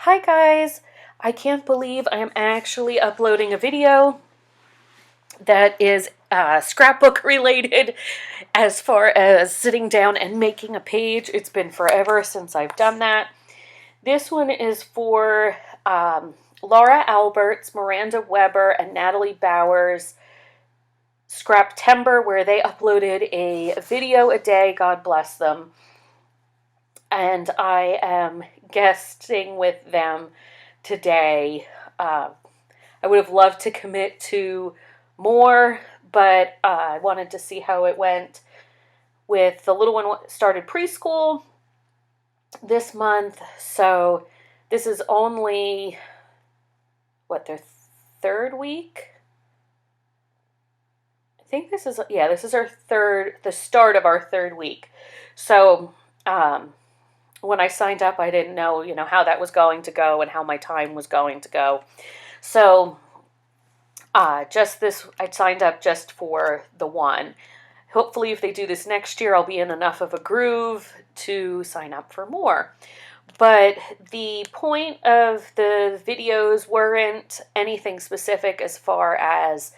Hi guys! I can't believe I am actually uploading a video that is scrapbook related as far as sitting down and making a page. It's been forever since I've done that. This one is for Laura Albert's, Miranda Weber, and Natalie Bauer's Scraptember, where they uploaded a video a day, God bless them. And I am guesting with them today. I would have loved to commit to more, but I wanted to see how it went with the little one. Started preschool this month, so this is only, their third week? I think this is the start of our third week. So, when I signed up, I didn't know, how that was going to go and how my time was going to go. So, I signed up just for the one. Hopefully, if they do this next year, I'll be in enough of a groove to sign up for more. But the point of the videos weren't anything specific as far as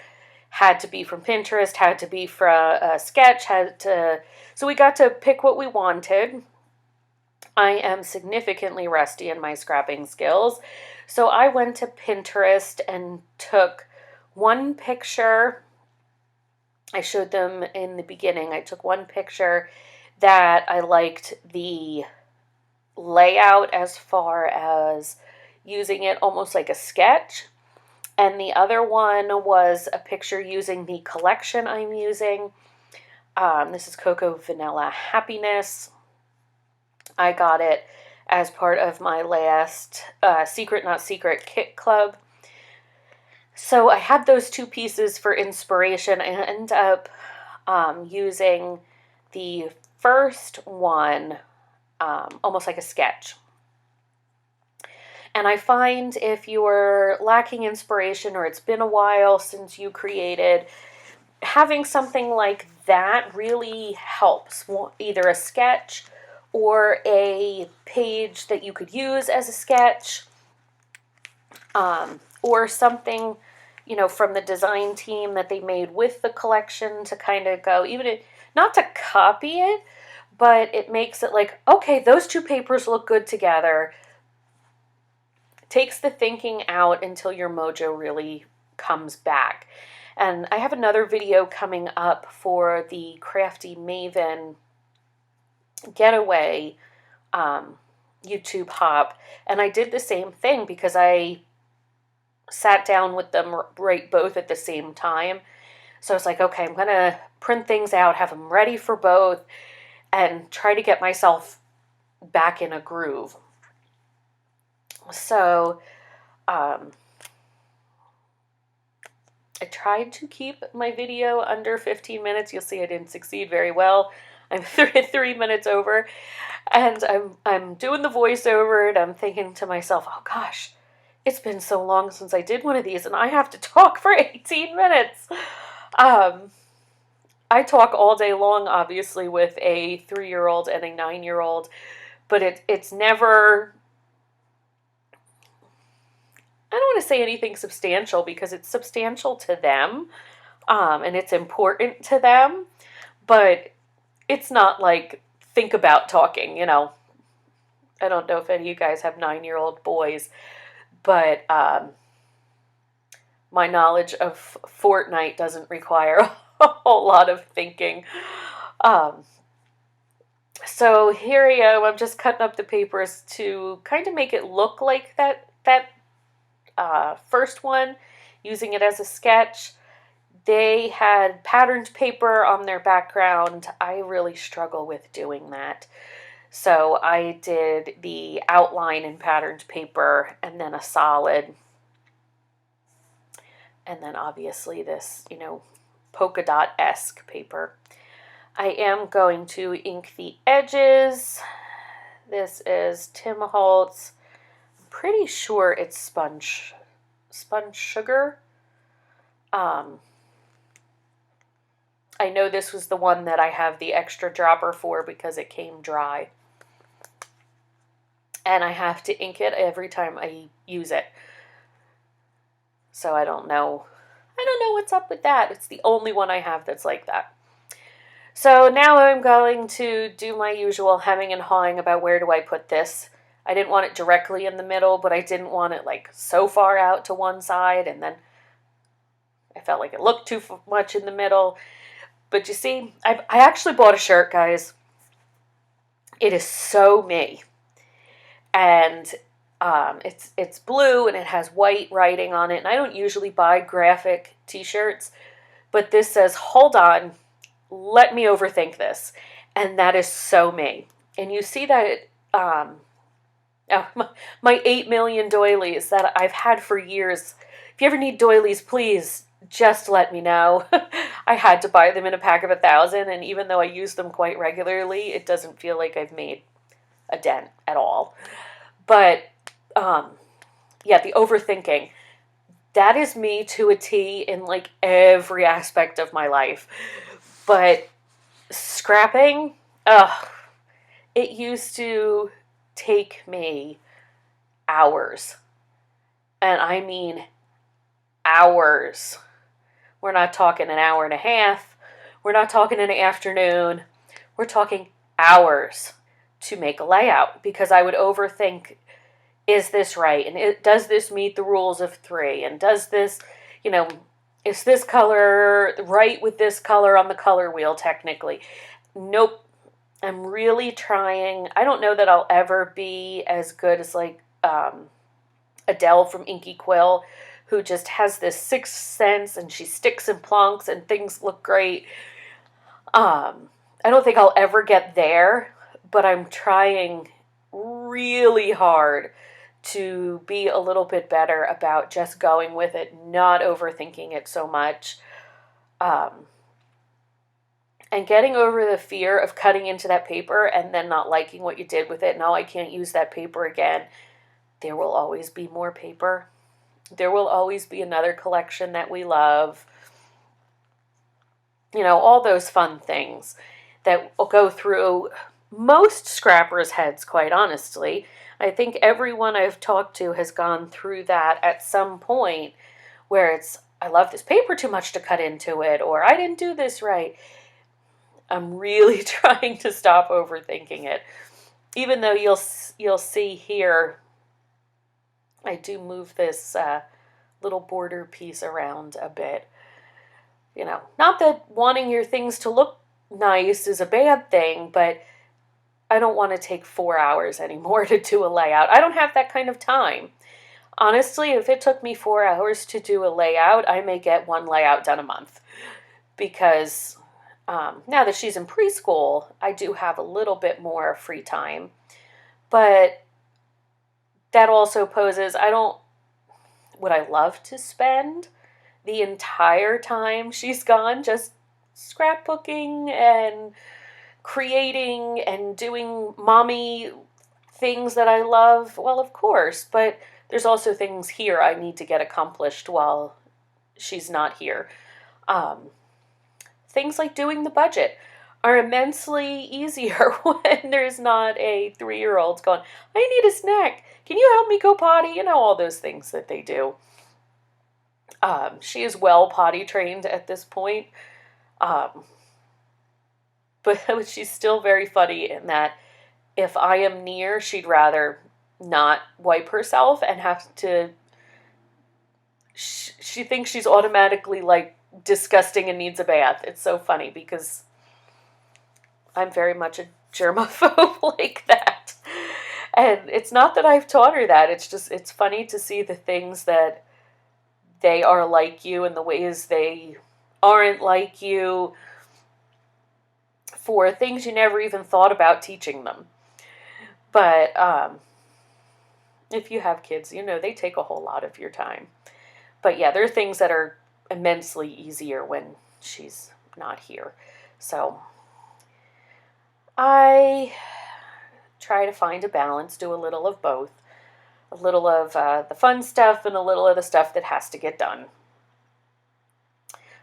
had to be from Pinterest, had to be from a sketch, so we got to pick what we wanted. I am significantly rusty in my scrapping skills, so I went to Pinterest and took one picture. I showed them in the beginning. I took one picture that I liked the layout as far as using it almost like a sketch. And the other one was a picture using the collection I'm using. This is Cocoa Vanilla Happiness. I got it as part of my last Secret Not Secret Kit Club. So I had those two pieces for inspiration. I ended up using the first one almost like a sketch. And I find if you're lacking inspiration or it's been a while since you created, having something like that really helps. Either a sketch or a page that you could use as a sketch, or something, from the design team that they made with the collection to kind of go, not to copy it, but it makes it like, okay, those two papers look good together. Takes the thinking out until your mojo really comes back. And I have another video coming up for the Crafty Maven getaway YouTube hop, and I did the same thing because I sat down with them right both at the same time. So I was like, okay, I'm gonna print things out, have them ready for both, and try to get myself back in a groove. So I tried to keep my video under 15 minutes. You'll see I didn't succeed very well. I'm 3 minutes over, and I'm doing the voiceover, and I'm thinking to myself, oh gosh, it's been so long since I did one of these, and I have to talk for 18 minutes. I talk all day long, obviously, with a 3-year-old and a 9-year-old, but it's never, I don't want to say anything substantial because it's substantial to them, and it's important to them, but it's not like, think about talking, I don't know if any of you guys have 9-year-old boys, but my knowledge of Fortnite doesn't require a whole lot of thinking. So here I am. I'm just cutting up the papers to kind of make it look like that first one, using it as a sketch. They had patterned paper on their background. I really struggle with doing that. So I did the outline in patterned paper and then a solid. And then obviously this, polka dot-esque paper. I am going to ink the edges. This is Tim Holtz. I'm pretty sure it's sponge sugar. I know this was the one that I have the extra dropper for because it came dry. and I have to ink it every time I use it. So I don't know what's up with that. It's the only one I have that's like that. So now I'm going to do my usual hemming and hawing about where do I put this. I didn't want it directly in the middle, but I didn't want it like so far out to one side, and then I felt like it looked too much in the middle. But you see, I actually bought a shirt, guys. It is so me. And it's blue and it has white writing on it. And I don't usually buy graphic t-shirts, but this says, "Hold on, let me overthink this." And that is so me. And you see that it, my 8 million doilies that I've had for years. If you ever need doilies, please just let me know. I had to buy them in a pack of 1,000, and even though I use them quite regularly, it doesn't feel like I've made a dent at all. But yeah, the overthinking, that is me to a T in like every aspect of my life. But scrapping, it used to take me hours. And I mean hours. We're not talking an hour and a half. We're not talking an afternoon. We're talking hours to make a layout, because I would overthink, is this right? And does this meet the rules of 3? And does this, is this color right with this color on the color wheel technically? Nope. I'm really trying. I don't know that I'll ever be as good as like Adele from Inky Quill, who just has this sixth sense and she sticks and plonks and things look great. I don't think I'll ever get there, but I'm trying really hard to be a little bit better about just going with it, not overthinking it so much. And getting over the fear of cutting into that paper and then not liking what you did with it. No, I can't use that paper again. There will always be more paper. There will always be another collection that we love. All those fun things that will go through most scrappers' heads, quite honestly. I think everyone I've talked to has gone through that at some point, where it's, I love this paper too much to cut into it, or I didn't do this right. I'm really trying to stop overthinking it. Even though you'll see here, I do move this little border piece around a bit. Not that wanting your things to look nice is a bad thing, but I don't want to take 4 hours anymore to do a layout. I don't have that kind of time. Honestly, if it took me 4 hours to do a layout, I may get one layout done a month. Because now that she's in preschool, I do have a little bit more free time. But that also poses, would I love to spend the entire time she's gone just scrapbooking and creating and doing mommy things that I love? Well, of course, but there's also things here I need to get accomplished while she's not here. Things like doing the budget are immensely easier when there's not a 3-year-old going, "I need a snack. Can you help me go potty?" All those things that they do. She is well potty trained at this point. But she's still very funny in that if I am near, she'd rather not wipe herself and have to... She thinks she's automatically like disgusting and needs a bath. It's so funny because I'm very much a germaphobe like that. And it's not that I've taught her that. It's funny to see the things that they are like you and the ways they aren't like you, for things you never even thought about teaching them. But if you have kids, they take a whole lot of your time. But yeah, there are things that are immensely easier when she's not here. So I try to find a balance, do a little of both. A little of the fun stuff and a little of the stuff that has to get done.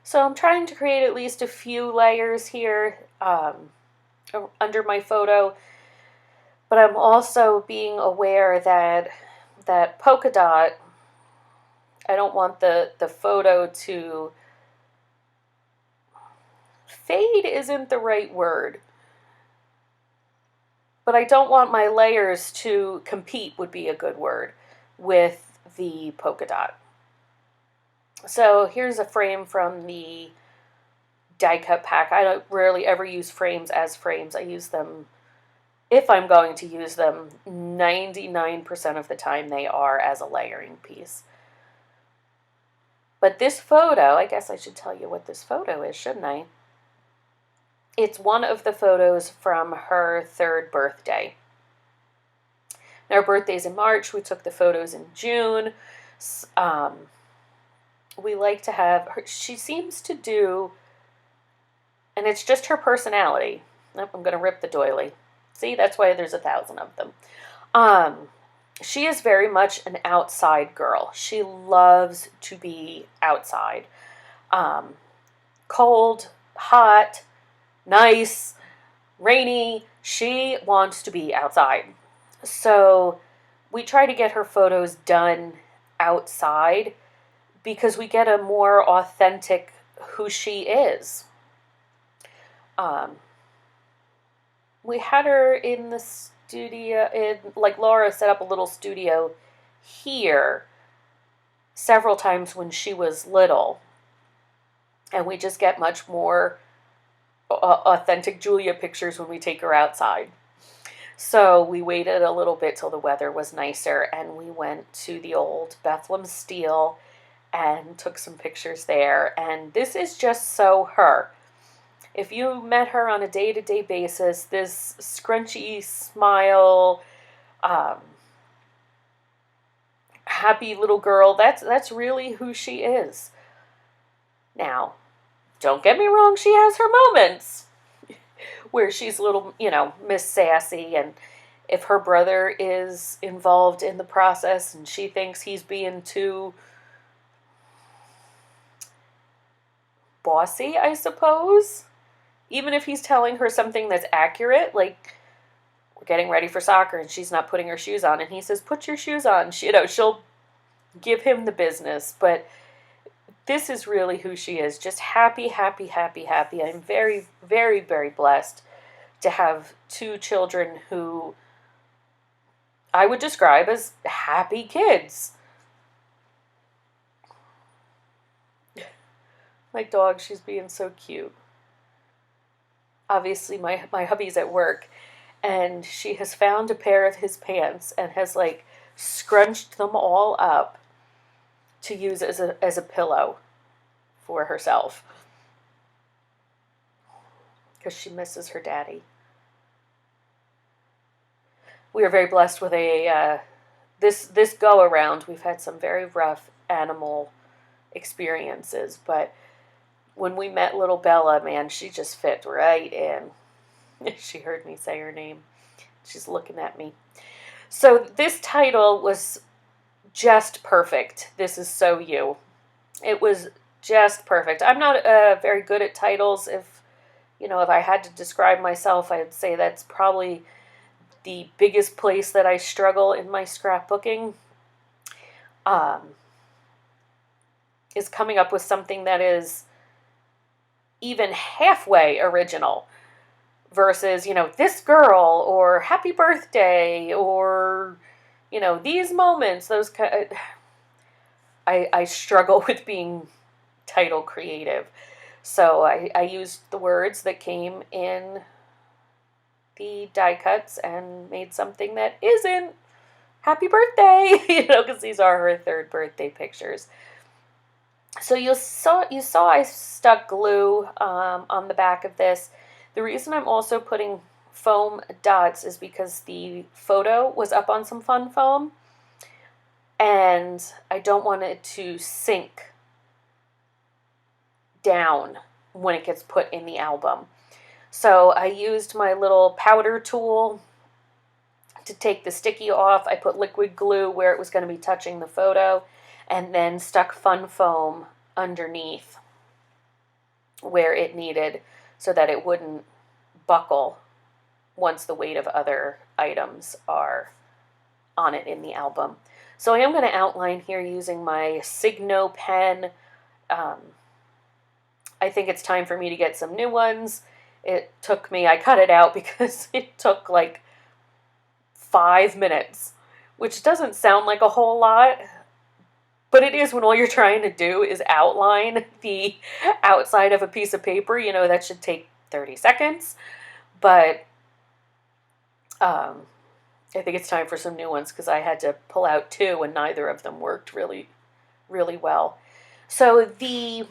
So I'm trying to create at least a few layers here under my photo. But I'm also being aware that that polka dot, I don't want the photo to fade isn't the right word, but I don't want my layers to compete would be a good word with the polka dot. So here's a frame from the die cut pack. I don't rarely ever use frames as frames. I use them, if I'm going to use them, 99% of the time they are as a layering piece. But this photo, I guess I should tell you what this photo is, shouldn't I? It's one of the photos from her 3rd birthday. Now, her birthday's in March. We took the photos in June. We like to have her, she seems to do, and it's just her personality. Nope, I'm going to rip the doily. See, that's why there's 1,000 of them. She is very much an outside girl. She loves to be outside. Cold, hot, nice, rainy. She wants to be outside. So we try to get her photos done outside because we get a more authentic who she is. We had her in the studio, like Laura set up a little studio here several times when she was little. And we just get much more authentic Julia pictures when we take her outside. So we waited a little bit till the weather was nicer, and we went to the old Bethlehem Steel and took some pictures there. And this is just so her. If you met her on a day-to-day basis, this scrunchy smile, happy little girl, that's really who she is. Now, don't get me wrong, she has her moments where she's a little, Miss Sassy, and if her brother is involved in the process and she thinks he's being too bossy, I suppose, even if he's telling her something that's accurate, like we're getting ready for soccer and she's not putting her shoes on, and he says, put your shoes on, she'll give him the business. But this is really who she is, just happy, happy, happy, happy. I'm very, very, very blessed to have 2 children who I would describe as happy kids. My dog, she's being so cute. Obviously, my hubby's at work, and she has found a pair of his pants and has, scrunched them all up to use as a pillow for herself. Because she misses her daddy. We are very blessed with this go-around. We've had some very rough animal experiences, but when we met little Bella, man, she just fit right in. She heard me say her name. She's looking at me. So this title was just perfect. This is so you. It was just perfect. I'm not very good at titles. If I had to describe myself, I'd say that's probably the biggest place that I struggle in my scrapbooking. Is coming up with something that is even halfway original versus, this girl or happy birthday or, these moments, those I struggle with being title creative. So I used the words that came in the die cuts and made something that isn't happy birthday, because these are her 3rd birthday pictures. So you saw I stuck glue on the back of this. The reason I'm also putting foam dots is because the photo was up on some fun foam, and I don't want it to sink down when it gets put in the album. So I used my little powder tool to take the sticky off. I put liquid glue where it was going to be touching the photo, and then stuck fun foam underneath where it needed so that it wouldn't buckle once the weight of other items are on it in the album. So I am going to outline here using my Signo pen. I think it's time for me to get some new ones. It took me, I cut it out because it took like 5 minutes, which doesn't sound like a whole lot, but it is when all you're trying to do is outline the outside of a piece of paper. You know, that should take 30 seconds. But I think it's time for some new ones because I had to pull out 2 and neither of them worked really, really well. So the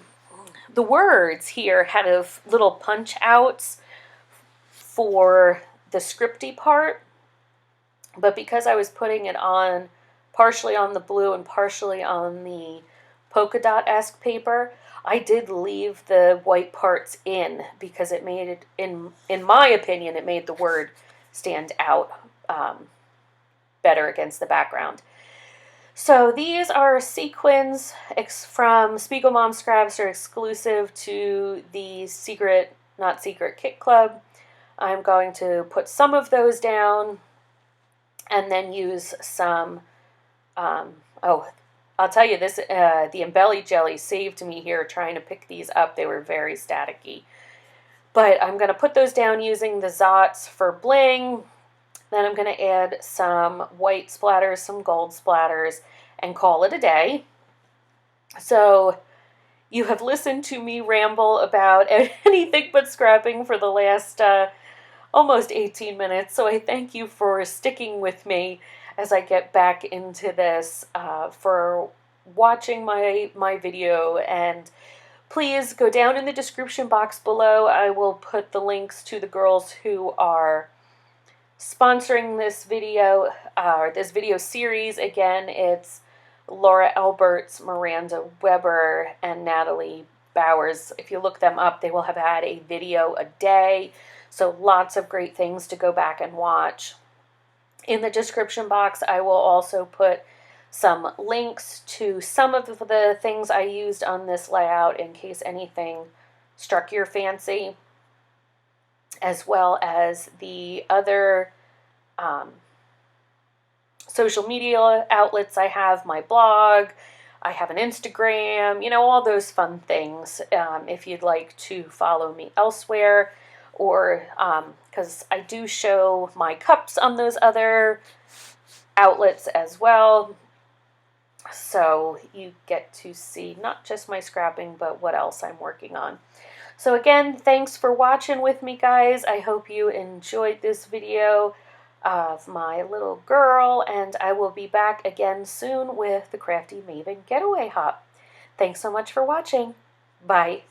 words here had little punch outs for the scripty part, but because I was putting it on partially on the blue and partially on the polka dot-esque paper, I did leave the white parts in because it made it, in my opinion, it made the word stand out better against the background. So these are sequins from Spiegel Mom Scraps, are exclusive to the Secret, Not Secret Kit Club. I'm going to put some of those down and then use some, I'll tell you this, the Embelly Jelly saved me here trying to pick these up. They were very staticky. But I'm going to put those down using the Zots for bling. Then I'm going to add some white splatters, some gold splatters, and call it a day. So you have listened to me ramble about anything but scrapping for the last almost 18 minutes. So I thank you for sticking with me as I get back into this, for watching my video. And please go down in the description box below. I will put the links to the girls who are sponsoring this video, this video series. Again, it's Laura Alberts, Miranda Weber, and Natalie Bowers. If you look them up, they will have had a video a day. So lots of great things to go back and watch. In the description box, I will also put some links to some of the things I used on this layout in case anything struck your fancy, as well as the other social media outlets I have, my blog, I have an Instagram, you know, all those fun things, if you'd like to follow me elsewhere, or because I do show my cups on those other outlets as well, so you get to see not just my scrapping, but what else I'm working on. So again, thanks for watching with me, guys. I hope you enjoyed this video of my little girl, and I will be back again soon with the Crafty Maven Getaway Hop. Thanks so much for watching. Bye.